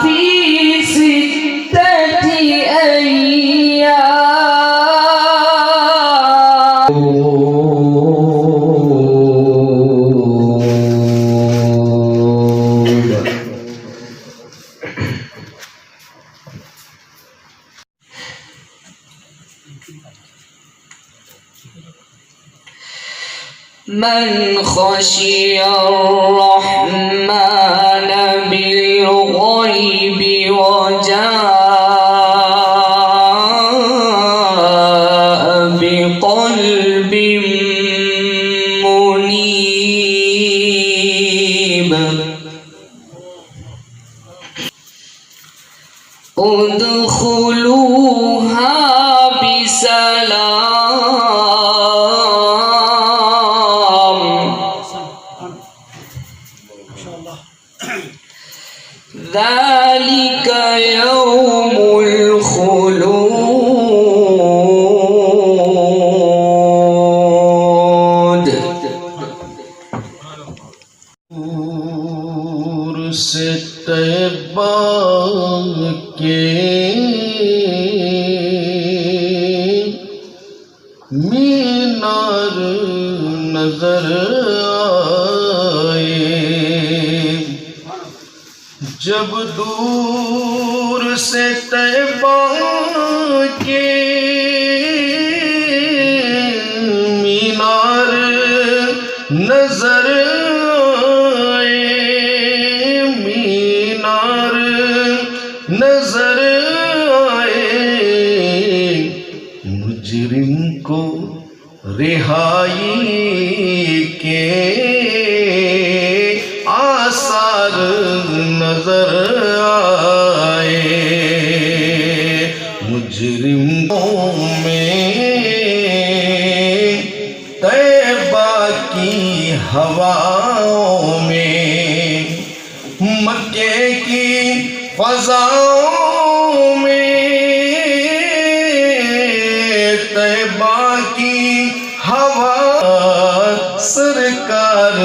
في 6 أيام من خشي الرحمن بالغيب وجاء بقلب منيب ادخلوها بسلام ذلك يوم الخلود نور سے طیبہ کے مینار نظر آئے جب دور سے طیبہ کے مینار نظر آئے مینار نظر آئے مجرم کو رہائی کے آثار نظر آئے مجرموں میں طیبہ کی ہواؤں میں مکے کی فضاؤں میں طیبہ کی ہوا سرکار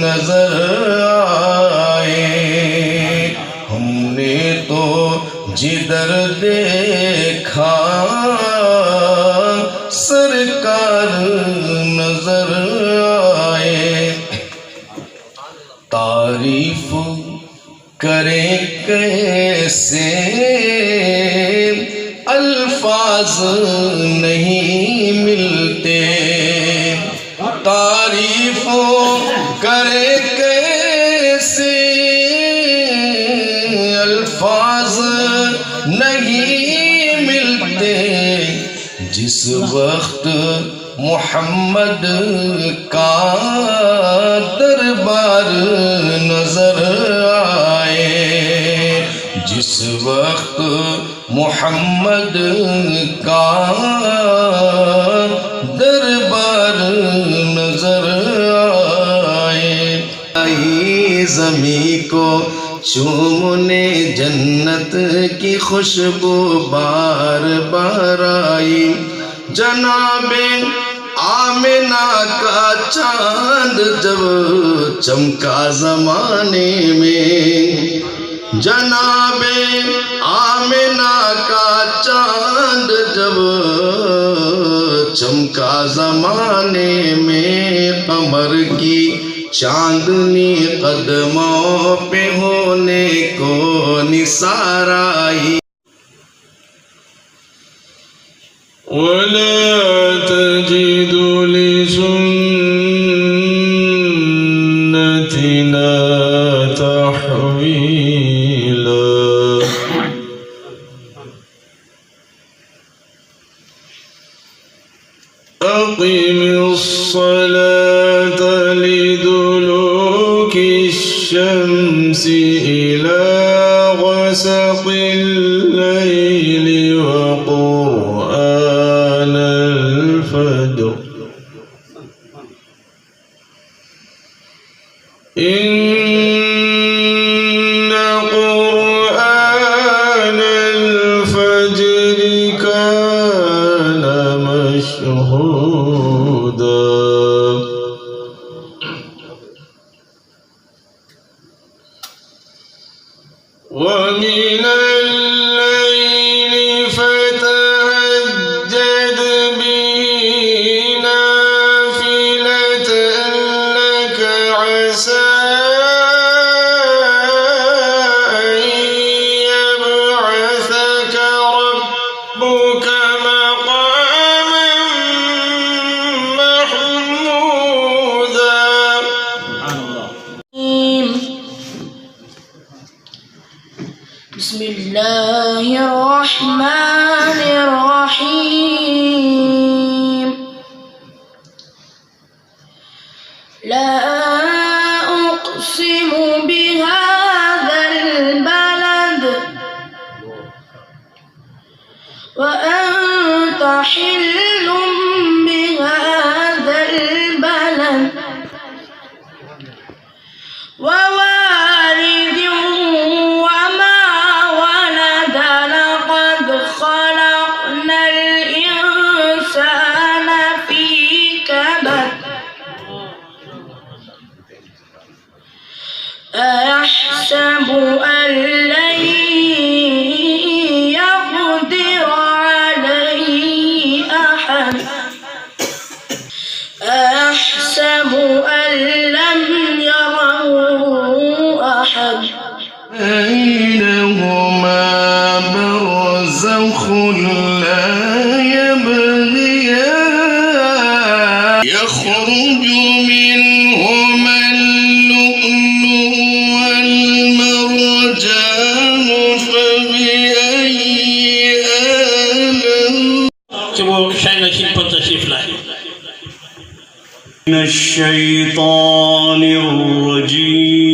نظر آئے ہم نے تو جدھر دیکھا سرکار نظر آئے تعریف کریں کیسے الفاظ نہیں ملتے تعریف کرے کیسے الفاظ نہیں ملتے جس وقت محمد کا دربار نظر آئے جس وقت محمد کا دربار نظر آئے زمین کو چومنے جنت کی خوشبو بار بار آئی جناب آمنہ کا چاند جب چمکا زمانے میں جناب آمنہ کا چاند جب چمکا زمانے میں قمر کی چاندنی قدموں پہ ہونے کو نثار آئی وَلَا تَجِدُ لِسُنَّتِنَا تَحْوِيلًا أقم الصلاة لدلوك الشمس إلى غسق الليل وقرآن الفجر إن قرآن الفجر كان ومن الليل فتهجد به نافلة لك عسى أن يبعثك ربك مقاما محمودا. بسم الله الرحمن الرحيم. لا أقسم بهذا البلد وأنت حل بهذا البلد ووالد وما ولد لقد خلقنا الإنسان في كبد أيحسب أن لن يقدر عليه أحد أيحسب أن لم يره أحد بينهما برزخ لا يبغيان يخرج منهما اللؤلؤ والمرجان فبأي آلاء من الشيطان الرجيم.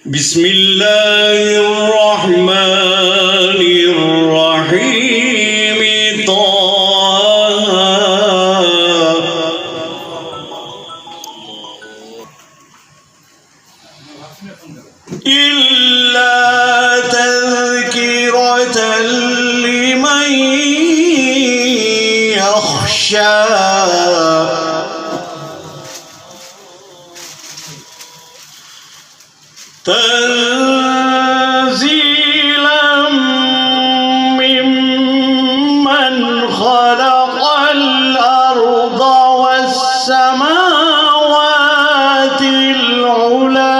بسم الله الرحمن الرحيم. طه إلا تذكرة لمن يخشى تنزيلا ممن خلق الأرض والسماوات العلى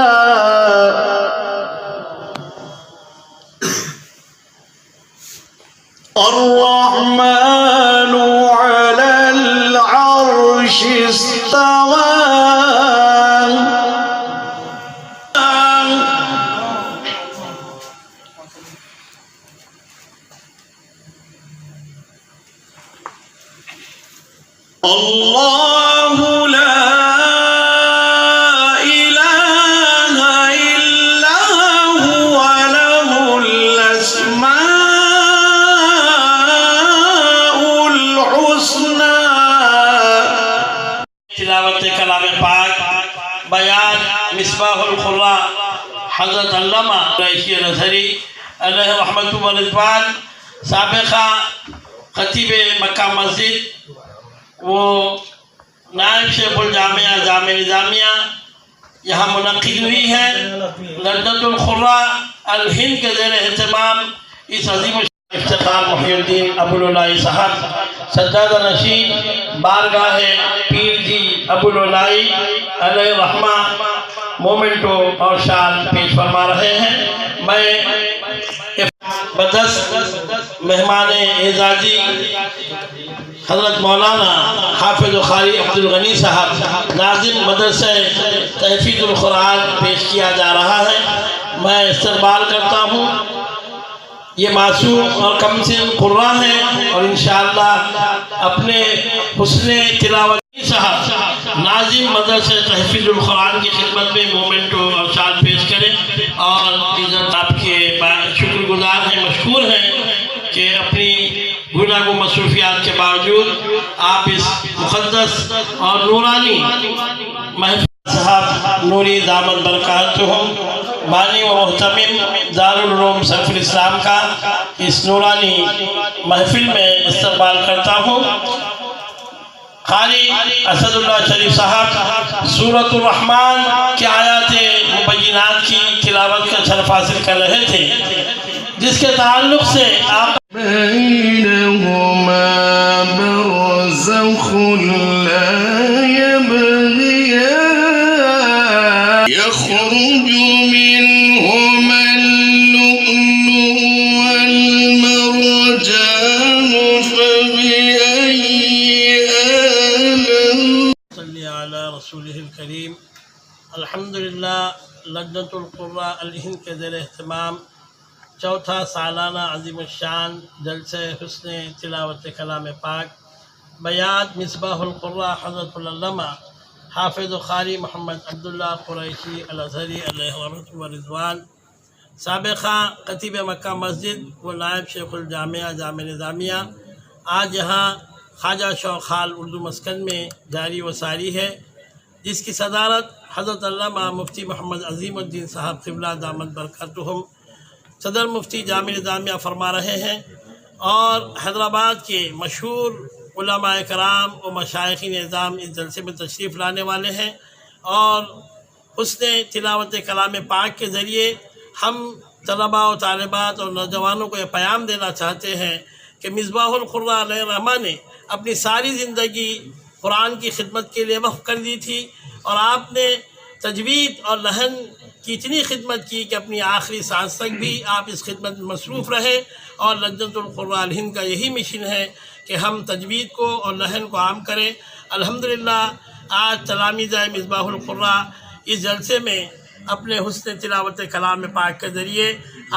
الرحمن على العرش استوى. الله لا إله إلا هو له الأسماء الحسنى. तिलावत कलाम पाक बयान मिसबाहुल खुर्रा हज़रत अल्लामा रईसी नज़री अलैहि रहमतु व रिज़वान साबिक़ा खतीब मक्का मस्जिद वो नायब शेखुल जामिया जामिया निज़ामिया यहाँ मुनक़िद हुई है। लजनतुल खुर्रा अल हिंद के ज़ेर एहतमाम इस अज़ीम इफ्तिख़ार मुहियुद्दीन अबुल-उलाई साहब सज्जादा नशीन बारगाह पीर जी अबुल-उलाई अलैहि रहमा मोमेंटो और शान पेश फरमा रहे हैं। मैं बदस मेहमान एजाजी हज़रत मौलाना हाफिज़ क़ारी अब्दुल गनी साहब नाज़िम मदरसे तहफ़ीज़ुल कुरान पेश किया जा रहा है। मैं इस्तक़बाल करता हूँ। ये मासूम और कमसिन कुर्रा हैं और इंशाअल्लाह अपने हुस्ने तिलावत साहब नाज़िम मदरसे तहफ़ीज़ुल कुरान की खिदमत में मोमेंटो और शान पेश करें और इज़्ज़त आपके शुक्रगुज़ार हैं, मशकूर हैं कि अपनी गुनागो मसरूफियात के बावजूद आप इस मुक़द्दस और नूरानी महफ़िल साहब नूरी दामन बरकातुहुम बानी व मुहतमिम दारुल उलूम सैफुल इस्लाम का इस नूरानी महफिल में इस्तक़बाल करता हूँ। قاری اسد اللہ شریف صاحب سورۃ الرحمن کی آیات مبینات کی تلاوت کا شرف حاصل کر رہے تھے، جس کے تعلق سے آپ بينهما برزخ لا يبغيان يخرج منهما اللؤلؤ والمرجان فبأي آلاء صلی علی رسولہ الکریم۔ الحمدللہ لجنۃ القراء الہند کے زیر اہتمام چوتھا سالانہ عظیم الشان جلسہ حسن تلاوت کلام پاک بیات مصباح القراء حضرت العلامہ حافظ و قاری محمد عبداللہ قریشی الازہری علیہ رحمۃ و رضوان، سابقہ خطیب مکہ مسجد و نائب شیخ الجامعہ جامعہ نظامیہ، آج یہاں خواجہ شوق خال اردو مسکن میں جاری و ساری ہے، جس کی صدارت حضرت علامہ مفتی محمد عظیم الدین صاحب قبلہ دامت برکاتہم صدر مفتی جامعہ نظامیہ فرما رہے ہیں، اور حیدرآباد کے مشہور علماء کرام و مشائخ نظام اس جلسے میں تشریف لانے والے ہیں، اور حسن تلاوت کلام پاک کے ذریعے ہم طلباء و طالبات اور نوجوانوں کو یہ پیام دینا چاہتے ہیں کہ مصباح القراء علیہ الرحمٰن نے اپنی ساری زندگی قرآن کی خدمت کے لیے وقف کر دی تھی، اور آپ نے تجوید اور لحن کی اتنی خدمت کی کہ اپنی آخری سانس تک بھی آپ اس خدمت میں مصروف رہے، اور لجنۃ القراء الہند کا یہی مشن ہے کہ ہم تجوید کو اور لحن کو عام کریں۔ الحمدللہ آج تلامید مصباح القراء اس جلسے میں اپنے حسن تلاوت کلام پاک کے ذریعے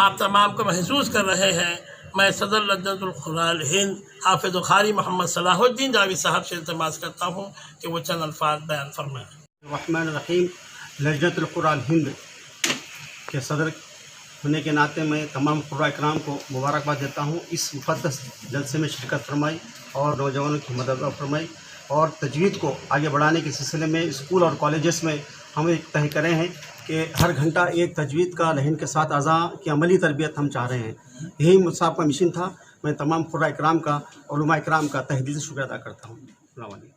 آپ تمام کو محسوس کر رہے ہیں۔ میں صدر لجنۃ القراء الہند حافظ و قاری محمد صلاح الدین جاوید صاحب سے التماس کرتا ہوں کہ وہ چند الفاظ بیان فرمائیں۔ الرحمن الرحیم۔ لجنۃ القراء الہند کے صدر ہونے کے ناطے میں تمام قراء اکرام کو مبارکباد دیتا ہوں، اس مقدس جلسے میں شرکت فرمائی اور نوجوانوں کی مدد فرمائی، اور تجوید کو آگے بڑھانے کے سلسلے میں اسکول اور کالجز میں ہم ایک طے کرے ہیں کہ ہر گھنٹہ ایک تجوید کا لحن کے ساتھ اعضاء کی عملی تربیت ہم چاہ رہے ہیں۔ یہی صاحب کا مشن تھا۔ میں تمام قراء اکرام کا، علماء اکرام کا تہ دل سے شکریہ ادا کرتا ہوں۔ السلام علیکم۔